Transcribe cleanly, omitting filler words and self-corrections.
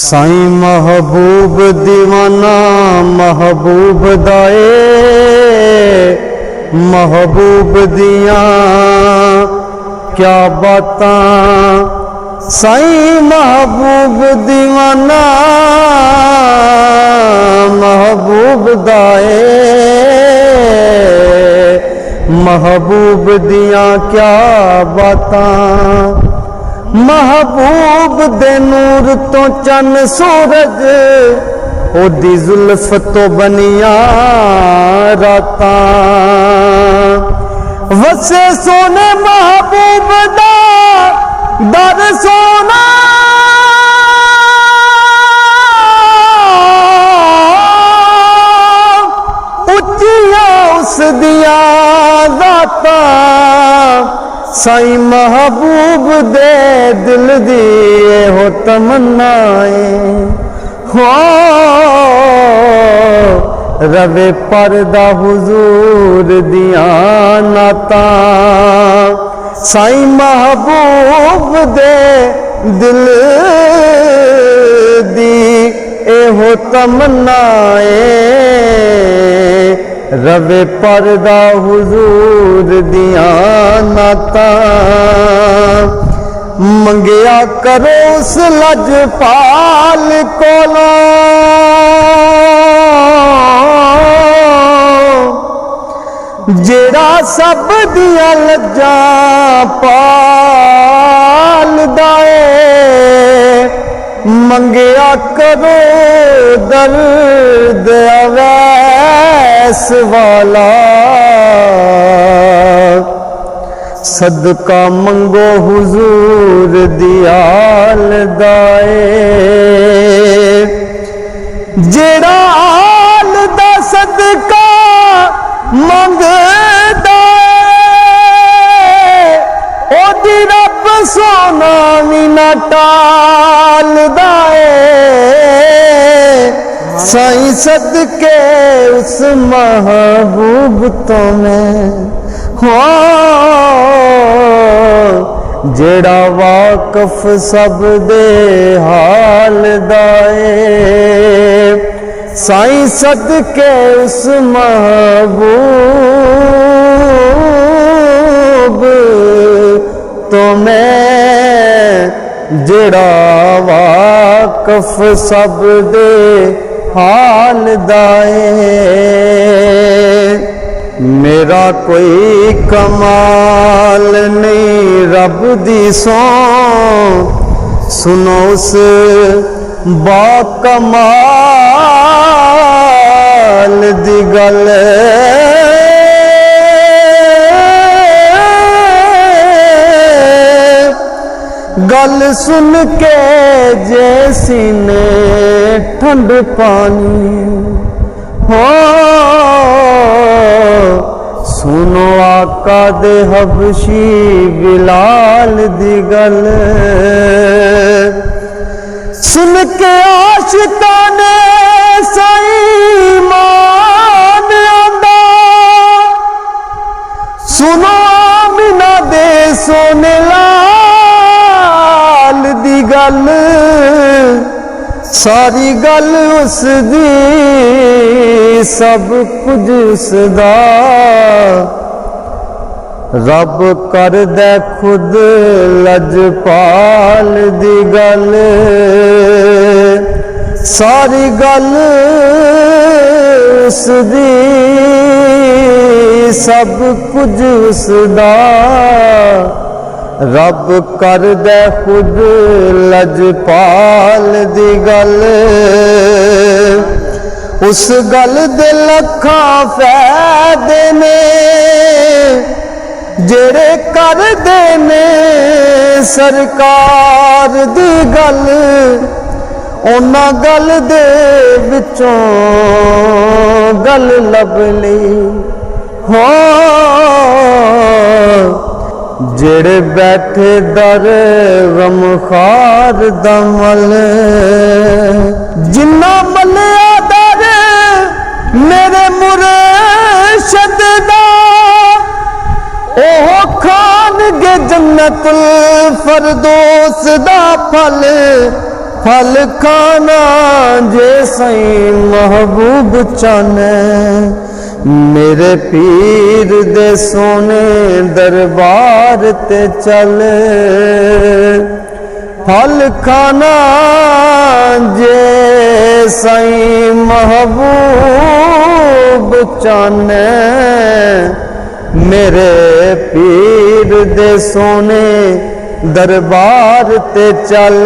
साईं महबूब दीवाना महबूब दाए महबूब दिया क्या बातां। साईं महबूब दीवाना महबूब दाए महबूब दिया क्या बातां। महबूब दे नूर तो चन सूरज ओदी जुल्फ तो बनिया रातां। वसे सोने महबूब दा दर सोना उच्चिया उस दिया दाता। साईं महबूब दे दिल दिए हो तमन्नाए हो रवे पर्दा हुजूर दिया नाता। साईं महबूब दे दिल दी ए हो तमन्नाए रवे पर्दा हुजूर दिया नाता। मंगिया करो उस लजपाल कोलों जेड़ा सब दिया लज्जा पालदा है। मंगिया करो दर्द अवैस वाला सदका मंगो हुजूर दियाल दाए। जेड़ा आल दा सदका मंगदा ओदी रब सोना भी ना टालदा है। साईं सदके उस महबूब तो मैं हो जेड़ा वाकफ सब दे हाल दाए। साईं सदके उस महबूब तो मैं जेड़ा वाकफ सब दे हाल दाए। मेरा कोई कमाल नहीं रब दी सौ सुनो उस बाकमाल दी गल। गल सुन के जैसी ने ठंड पानी हो सुनो आका दे हबशी बिलाल दी गल। सुन के आशिकां ने साईं मान आंदा सुनो आमिना दे सोने लाल दी गल। सारी गल उस दी सब कुछ उसदा रब कर दे खुद लजपाल दी गल। सारी गल उस दी सब कुछ उसदा रब कर दे खुद लजपाल दी गल। उस गल दे लखां फैदे ने जेड़े कर देने सरकार दी गल। ओना गल दे विचों गल लभ लई हो जेड़े बैठे दर गमखार दमल। जिन्ना मलिया दर मेरे मुर्शद दा ओह खान गे जन्नतुल फरदौस दा फल। फल खाना जे सई महबूब चाने मेरे पीर दे सोने दरबार ते चल फल खाना जे सई महबूब चाने मेरे पीर दे सोने दरबार ते चल